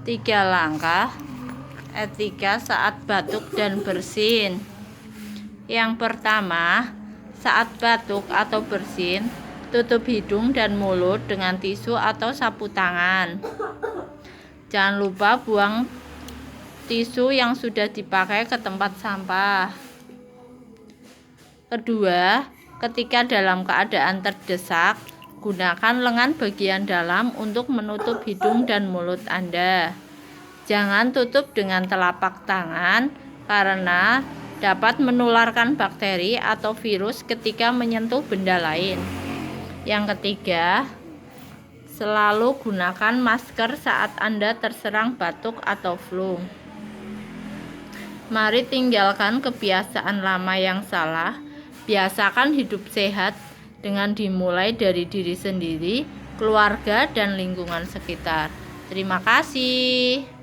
3 langkah etika saat batuk dan bersin. Yang pertama, saat batuk atau bersin, tutup hidung dan mulut dengan tisu atau sapu tangan. Jangan lupa buang tisu yang sudah dipakai ke tempat sampah. Kedua, ketika dalam keadaan terdesak, gunakan lengan bagian dalam untuk menutup hidung dan mulut Anda. Jangan tutup dengan telapak tangan karena dapat menularkan bakteri atau virus ketika menyentuh benda lain. Yang ketiga, selalu gunakan masker saat Anda terserang batuk atau flu. Mari tinggalkan kebiasaan lama yang salah. Biasakan hidup sehat dengan dimulai dari diri sendiri, keluarga, dan lingkungan sekitar. Terima kasih.